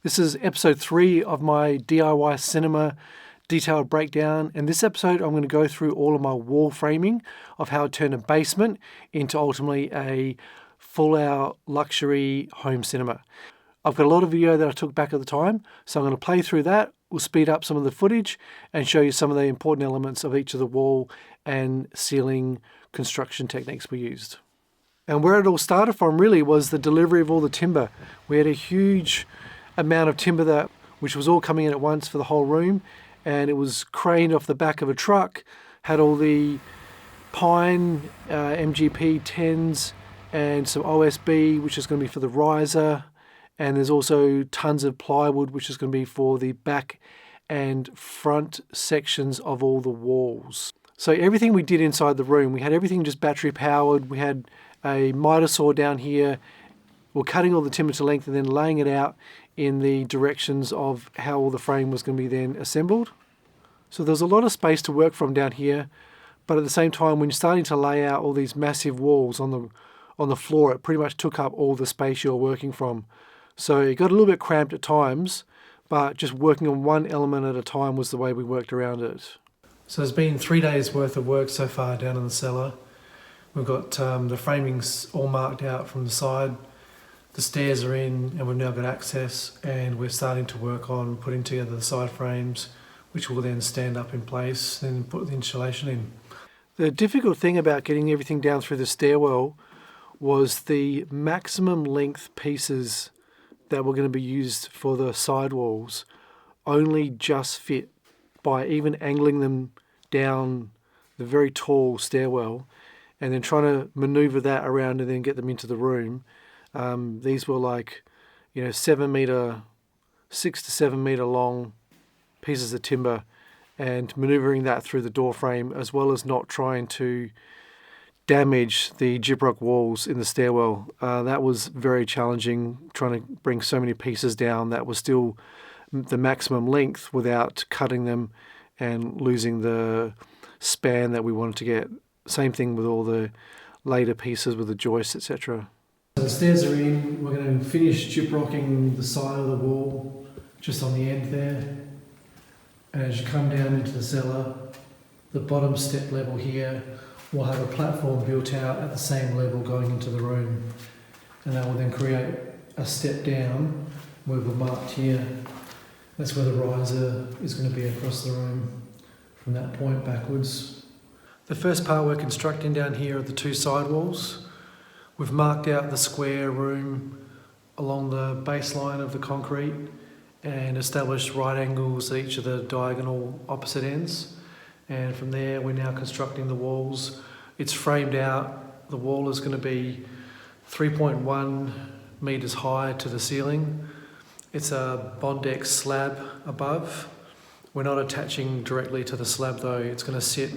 This is episode 3 of my DIY cinema detailed breakdown. In this episode, I'm going to go through all of my wall framing of how to turn a basement into ultimately a full-out luxury home cinema. I've got a lot of video that I took back at the time, so I'm going to play through that. We'll speed up some of the footage and show you some of the important elements of each of the wall and ceiling construction techniques we used. And where it all started from really was the delivery of all the timber. We had a huge amount of timber which was all coming in at once for the whole room, and it was craned off the back of a truck, had all the pine MGP 10s and some OSB, which is going to be for the riser, and there's also tons of plywood, which is going to be for the back and front sections of all the walls. So everything we did inside the room, we had everything just battery powered. We had a miter saw down here. We're cutting all the timber to length and then laying it out in the directions of how all the frame was going to be then assembled. So there's a lot of space to work from down here, but at the same time, when you're starting to lay out all these massive walls on the floor, it pretty much took up all the space you're working from. So it got a little bit cramped at times, but just working on one element at a time was the way we worked around it. So there's been 3 days worth of work so far down in the cellar. We've got the framings all marked out from the side. The stairs are in and we've now got access, and we're starting to work on putting together the side frames, which will then stand up in place and put the insulation in. The difficult thing about getting everything down through the stairwell was the maximum length pieces that were going to be used for the sidewalls only just fit by even angling them down the very tall stairwell and then trying to maneuver that around and then get them into the room. These were like, 6 to 7 meter long pieces of timber, and maneuvering that through the door frame, as well as not trying to damage the gyprock walls in the stairwell. That was very challenging, trying to bring so many pieces down that was still the maximum length without cutting them and losing the span that we wanted to get. Same thing with all the later pieces with the joists, etc. The stairs are in. We're going to finish gyprocking the side of the wall just on the end there. And as you come down into the cellar, the bottom step level here will have a platform built out at the same level going into the room. And that will then create a step down where we've marked here. That's where the riser is going to be across the room from that point backwards. The first part we're constructing down here are the 2 sidewalls. We've marked out the square room along the baseline of the concrete and established right angles at each of the diagonal opposite ends. And from there, we're now constructing the walls. It's framed out. The wall is going to be 3.1 meters high to the ceiling. It's a Bondex slab above. We're not attaching directly to the slab though. It's going to sit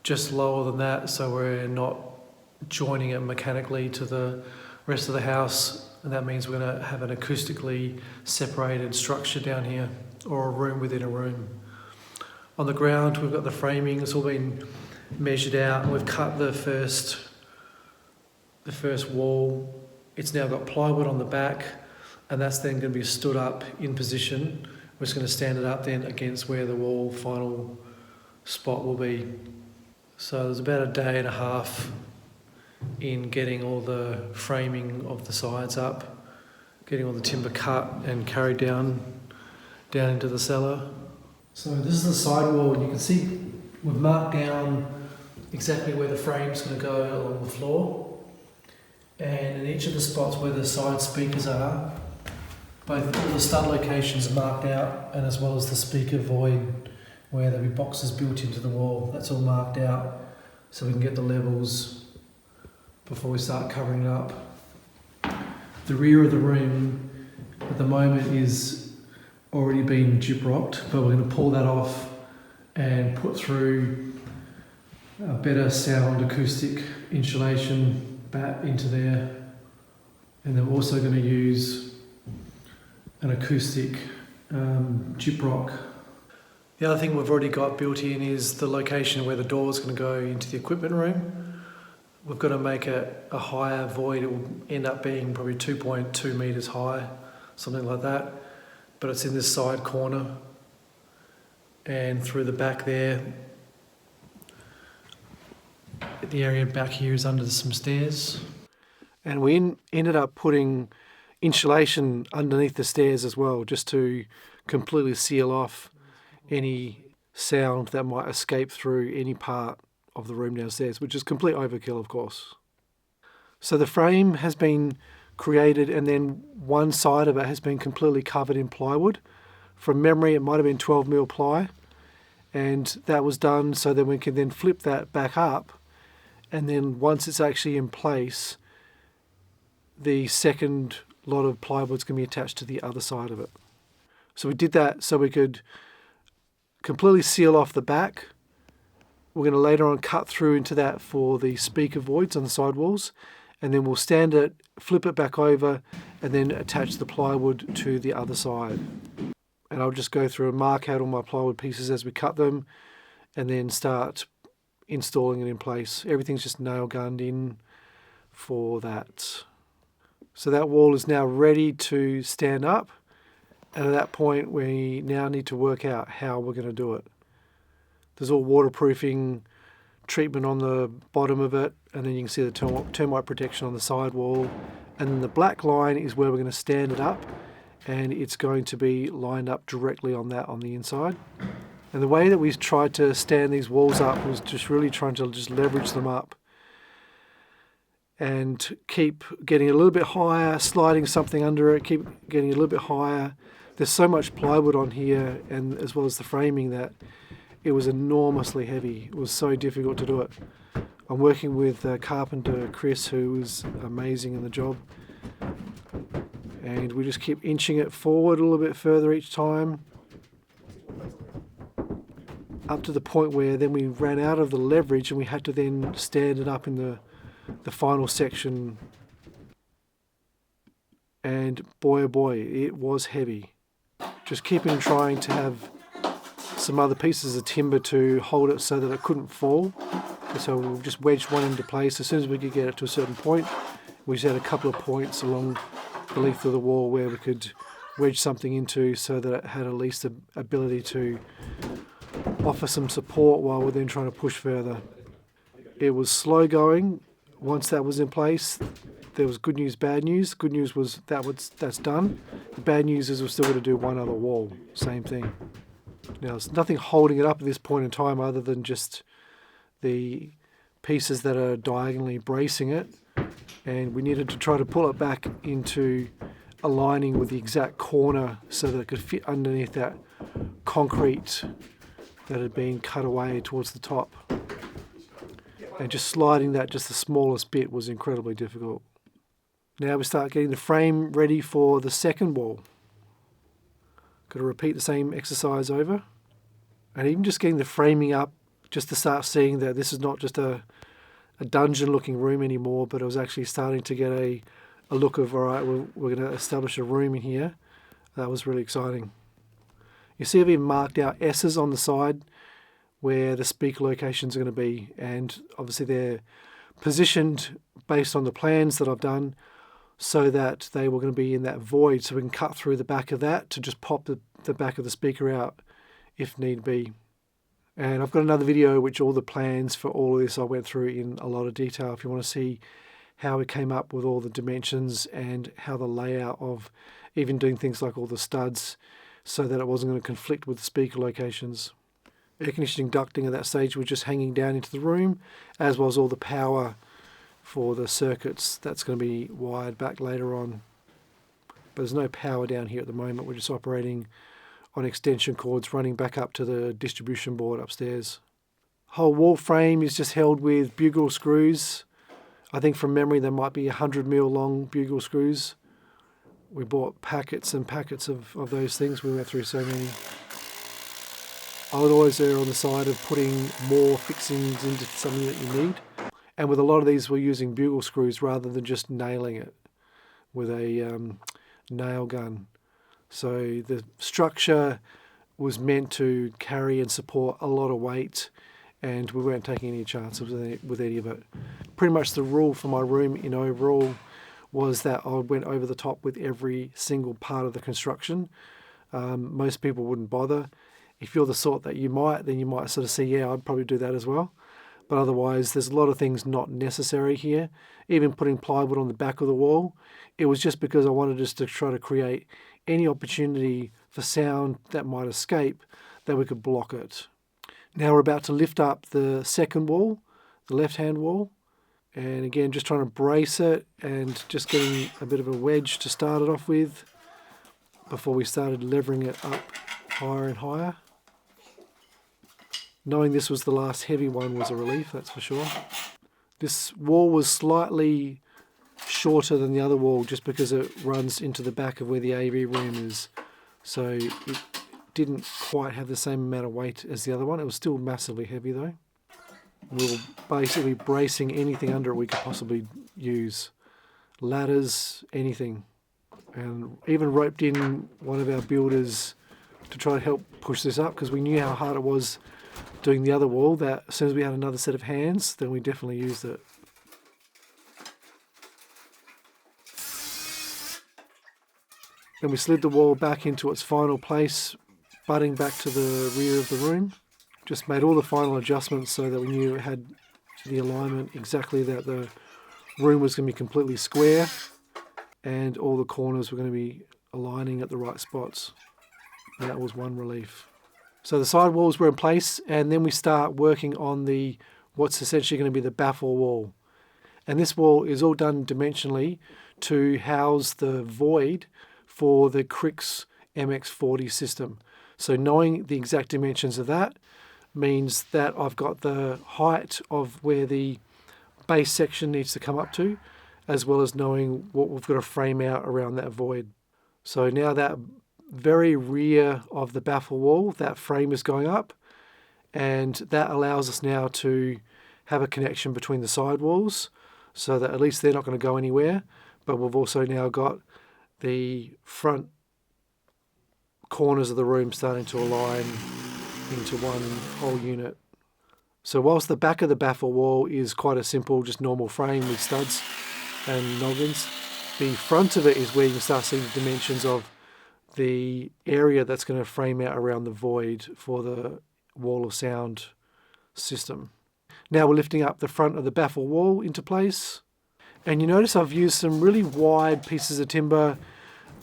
just lower than that, so we're not joining it mechanically to the rest of the house, and that means we're going to have an acoustically separated structure down here, or a room within a room. On the ground we've got the framing. It's all been measured out, and we've cut the first wall. It's now got plywood on the back, and that's then going to be stood up in position. We're just going to stand it up then against where the wall final spot will be. So there's about a day and a half in getting all the framing of the sides up, getting all the timber cut and carried down into the cellar. So this is the sidewall, and you can see we've marked down exactly where the frame's going to go along the floor, and in each of the spots where the side speakers are, both all the stud locations are marked out, and as well as the speaker void where there'll be boxes built into the wall. That's all marked out so we can get the levels before we start covering it up. The rear of the room at the moment is already been gyprocked, but we're going to pull that off and put through a better sound acoustic insulation bat into there. And then we're also going to use an acoustic gyprock. The other thing we've already got built in is the location where the door is going to go into the equipment room. We've got to make it a higher void. It will end up being probably 2.2 metres high, something like that. but it's in this side corner, and through the back there, the area back here is under some stairs. And we ended up putting insulation underneath the stairs as well, just to completely seal off any sound that might escape through any part of the room downstairs, which is complete overkill, of course. So the frame has been created, and then one side of it has been completely covered in plywood. From memory, it might have been 12mm ply, and that was done so that we can then flip that back up, and then once it's actually in place, the second lot of plywood's going to be attached to the other side of it. So we did that so we could completely seal off the back. We're going to later on cut through into that for the speaker voids on the sidewalls, and then we'll stand it, flip it back over, and then attach the plywood to the other side. And I'll just go through and mark out all my plywood pieces as we cut them, and then start installing it in place. Everything's just nail gunned in for that. So that wall is now ready to stand up, and at that point we now need to work out how we're going to do it. There's all waterproofing treatment on the bottom of it, and then you can see the termite protection on the sidewall, and then the black line is where we're going to stand it up, and it's going to be lined up directly on that on the inside. And the way that we tried to stand these walls up was just really trying to just leverage them up and keep getting a little bit higher, sliding something under it, keep getting a little bit higher. There's so much plywood on here, and as well as the framing, that it was enormously heavy. It was so difficult to do it. I'm working with carpenter Chris, who was amazing in the job, and we just keep inching it forward a little bit further each time, up to the point where then we ran out of the leverage and we had to then stand it up in the final section, and boy oh boy, it was heavy. Just keeping trying to have some other pieces of timber to hold it so that it couldn't fall. So we just wedged one into place. As soon as we could get it to a certain point, we just had a couple of points along the length of the wall where we could wedge something into so that it had at least the ability to offer some support while we're then trying to push further. It was slow going. Once that was in place, there was good news, bad news. Good news was that's done. The bad news is we're still going to do one other wall. Same thing. Now, there's nothing holding it up at this point in time other than just the pieces that are diagonally bracing it. And we needed to try to pull it back into aligning with the exact corner so that it could fit underneath that concrete that had been cut away towards the top. And just sliding that just the smallest bit was incredibly difficult. Now we start getting the frame ready for the second wall. Got to repeat the same exercise over. And even just getting the framing up, just to start seeing that this is not just a dungeon looking room anymore, but it was actually starting to get a look of, all right, we're going to establish a room in here. That was really exciting. You see I've even marked out S's on the side where the speaker locations are going to be, and obviously they're positioned based on the plans that I've done so that they were going to be in that void, so we can cut through the back of that to just pop the back of the speaker out if need be. And I've got another video which all the plans for all of this I went through in a lot of detail if you want to see how we came up with all the dimensions and how the layout of even doing things like all the studs so that it wasn't going to conflict with the speaker locations. Air conditioning ducting at that stage was just hanging down into the room, as well as all the power for the circuits that's going to be wired back later on. But there's no power down here at the moment. We're just operating on extension cords running back up to the distribution board upstairs. Whole wall frame is just held with bugle screws. I think from memory there might be 100mm long bugle screws. We bought packets and packets of those things. We went through so many. I would always err on the side of putting more fixings into something that you need. And with a lot of these we're using bugle screws rather than just nailing it with a nail gun. So the structure was meant to carry and support a lot of weight, and we weren't taking any chances with any of it. Pretty much the rule for my room in overall was that I went over the top with every single part of the construction. Most people wouldn't bother. If you're the sort that you might, then you might sort of say, yeah, I'd probably do that as well. But otherwise, there's a lot of things not necessary here. Even putting plywood on the back of the wall, it was just because I wanted us to try to create any opportunity for sound that might escape, that we could block it. Now we're about to lift up the second wall, the left-hand wall. And again, just trying to brace it and just getting a bit of a wedge to start it off with before we started levering it up higher and higher. Knowing this was the last heavy one was a relief, that's for sure. This wall was slightly shorter than the other wall just because it runs into the back of where the AV room is. So it didn't quite have the same amount of weight as the other one. It was still massively heavy though. We were basically bracing anything under it we could possibly use. Ladders, anything. And even roped in one of our builders to try to help push this up because we knew how hard it was doing the other wall, that as soon as we had another set of hands, then we definitely used it. Then we slid the wall back into its final place, butting back to the rear of the room. Just made all the final adjustments so that we knew it had the alignment exactly, that the room was going to be completely square and all the corners were going to be aligning at the right spots. And that was one relief. So the sidewalls were in place, and then we start working on what's essentially going to be the baffle wall. And this wall is all done dimensionally to house the void for the KRIX MX40 system. So knowing the exact dimensions of that means that I've got the height of where the base section needs to come up to, as well as knowing what we've got to frame out around that void. So now that very rear of the baffle wall, that frame is going up, and that allows us now to have a connection between the sidewalls so that at least they're not going to go anywhere, but we've also now got the front corners of the room starting to align into one whole unit. So whilst the back of the baffle wall is quite a simple, just normal frame with studs and noggins, the front of it is where you can start seeing the dimensions of the area that's going to frame out around the void for the wall of sound system. Now we're lifting up the front of the baffle wall into place. And you notice I've used some really wide pieces of timber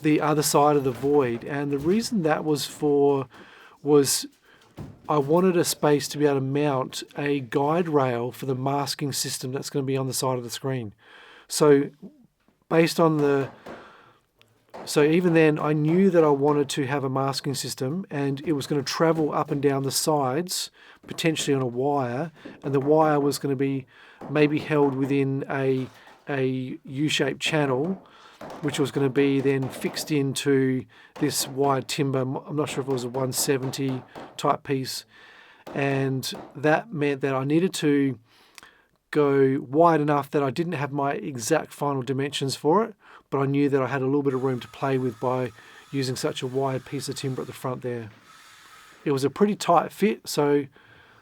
the other side of the void. And the reason that was I wanted a space to be able to mount a guide rail for the masking system that's going to be on the side of the screen. So based on so even then I knew that I wanted to have a masking system, and it was going to travel up and down the sides, potentially on a wire, and the wire was going to be maybe held within a U-shaped channel, which was going to be then fixed into this wide timber. I'm not sure if it was a 170 type piece, and that meant that I needed to go wide enough that I didn't have my exact final dimensions for it, but I knew that I had a little bit of room to play with by using such a wide piece of timber at the front there. It was a pretty tight fit, so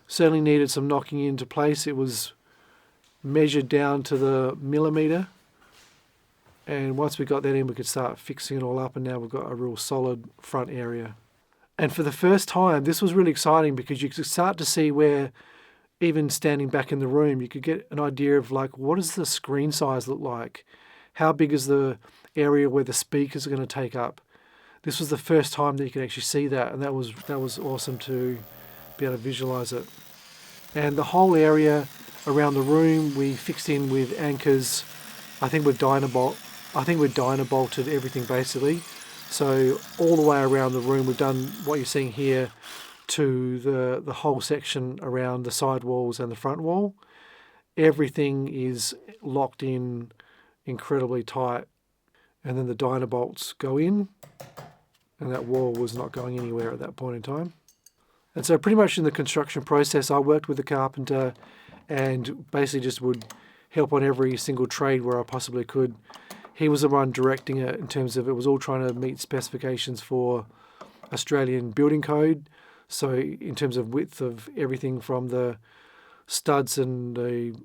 certainly needed some knocking into place. It was measured down to the millimeter, and once we got that in, we could start fixing it all up, and now we've got a real solid front area. And for the first time, this was really exciting because you could start to see where, even standing back in the room, you could get an idea of like, what does the screen size look like? How big is the area where the speakers are going to take up? This was the first time that you could actually see that, and that was awesome to be able to visualize it. And the whole area around the room we fixed in with anchors. I think we've dynabolted everything basically. So all the way around the room we've done what you're seeing here to the whole section around the side walls and the front wall. Everything is locked in incredibly tight, and then the dynabolts go in, and that wall was not going anywhere at that point in time. And so pretty much in the construction process I worked with the carpenter and basically just would help on every single trade where I possibly could. He was the one directing it in terms of it was all trying to meet specifications for Australian building code. So in terms of width of everything from the studs and the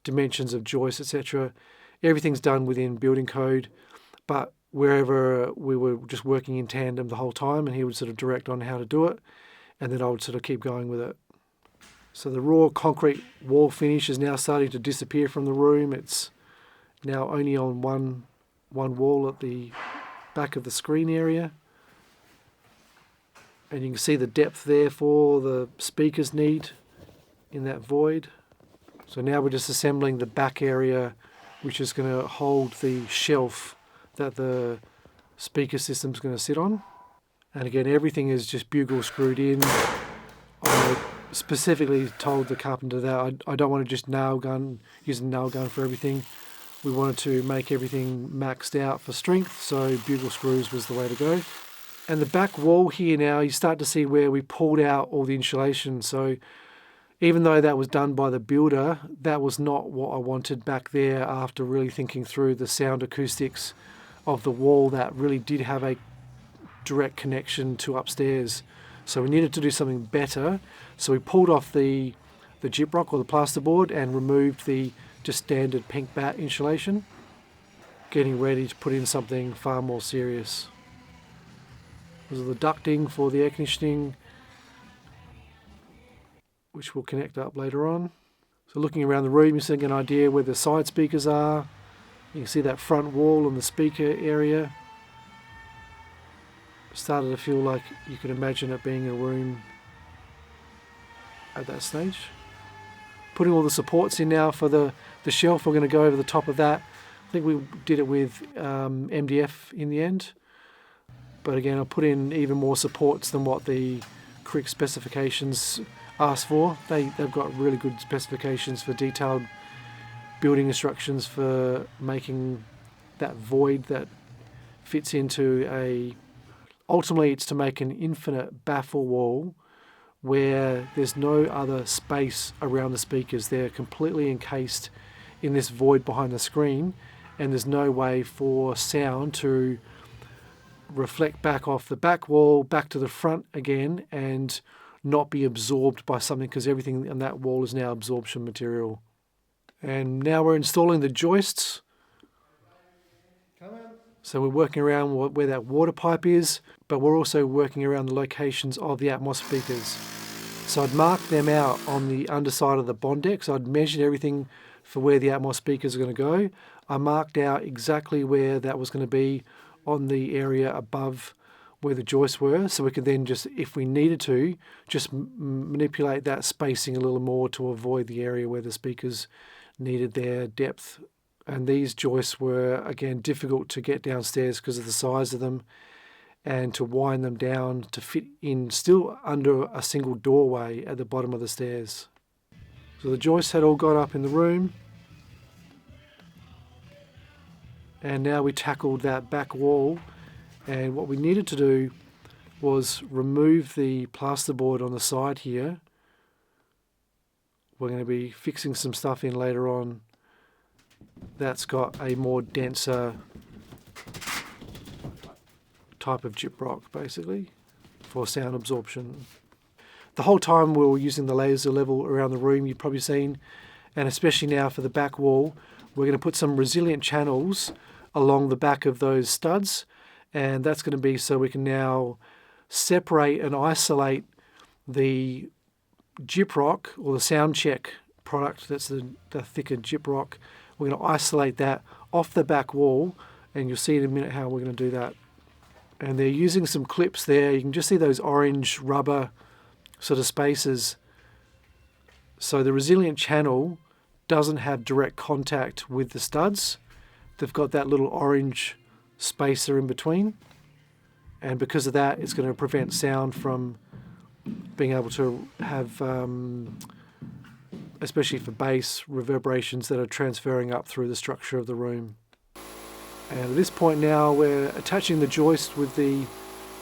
dimensions of joists, etc., everything's done within building code. But wherever we were just working in tandem the whole time, and he would sort of direct on how to do it, and then I would sort of keep going with it. So the raw concrete wall finish is now starting to disappear from the room. It's now only on one wall at the back of the screen area. And you can see the depth there for the speakers need in that void. So now we're just assembling the back area, which is going to hold the shelf that the speaker system's going to sit on. And again, everything is just bugle screwed in. I specifically told the carpenter that I don't want to just use a nail gun for everything. We wanted to make everything maxed out for strength, so bugle screws was the way to go. And the back wall here now, you start to see where we pulled out all the insulation. So even though that was done by the builder, that was not what I wanted back there after really thinking through the sound acoustics of the wall that really did have a direct connection to upstairs. So we needed to do something better. So we pulled off the gyprock or the plasterboard and removed the just standard pink bat insulation, getting ready to put in something far more serious. This is the ducting for the air conditioning, which we'll connect up later on. So looking around the room, you see an idea where the side speakers are. You can see that front wall and the speaker area. Started to feel like you could imagine it being a room at that stage. Putting all the supports in now for the shelf. We're going to go over the top of that. I think we did it with MDF in the end. But again, I'll put in even more supports than what the KRIX specifications ask for. They've got really good specifications for detailed building instructions for making that void that fits into a... Ultimately, it's to make an infinite baffle wall where there's no other space around the speakers. They're completely encased in this void behind the screen, and there's no way for sound to reflect back off the back wall, back to the front again, and not be absorbed by something, because everything on that wall is now absorption material. And now we're installing the joists. So we're working around where that water pipe is, but we're also working around the locations of the Atmos speakers. So I'd marked them out on the underside of the bond deck. So I'd measured everything for where the Atmos speakers are going to go. I marked out exactly where that was going to be on the area above where the joists were, so we could then just, if we needed to, just manipulate that spacing a little more to avoid the area where the speakers needed their depth. And these joists were, again, difficult to get downstairs because of the size of them, and to wind them down to fit in still under a single doorway at the bottom of the stairs. So the joists had all got up in the room, and now we tackled that back wall. And what we needed to do was remove the plasterboard on the side here. We're going to be fixing some stuff in later on that's got a more denser type of gyprock, basically, for sound absorption. The whole time we were using the laser level around the room, you've probably seen, and especially now for the back wall, we're going to put some resilient channels along the back of those studs, and that's going to be so we can now separate and isolate the gyprock or the sound check product. That's the thicker gyprock. We're going to isolate that off the back wall, and you'll see in a minute how we're going to do that. And they're using some clips there. You can just see those orange rubber sort of spaces. So the resilient channel doesn't have direct contact with the studs. They've got that little orange spacer in between, and because of that, it's going to prevent sound from being able to have, especially for bass, reverberations that are transferring up through the structure of the room. And at this point now, we're attaching the joist with the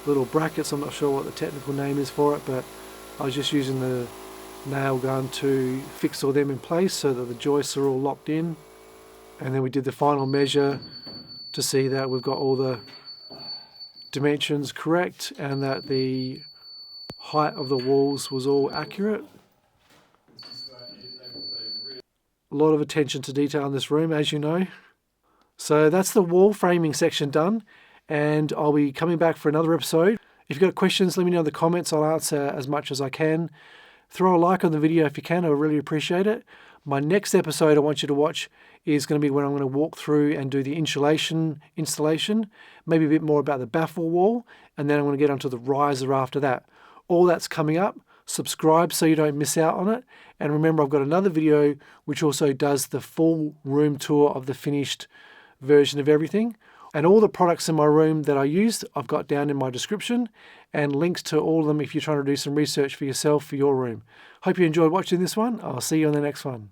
little brackets. I'm not sure what the technical name is for it, but I was just using the nail gun to fix all them in place so that the joists are all locked in. And then we did the final measure to see that we've got all the dimensions correct and that the height of the walls was all accurate. A lot of attention to detail in this room, as you know. So that's the wall framing section done, and I'll be coming back for another episode. If you've got questions, let me know in the comments. I'll answer as much as I can. Throw a like on the video if you can. I really appreciate it. My next episode I want you to watch is going to be when I'm going to walk through and do the insulation installation, maybe a bit more about the baffle wall, and then I'm going to get onto the riser after that. All that's coming up. Subscribe so you don't miss out on it. And remember, I've got another video which also does the full room tour of the finished version of everything. And all the products in my room that I used, I've got down in my description, and links to all of them if you're trying to do some research for yourself for your room. Hope you enjoyed watching this one. I'll see you on the next one.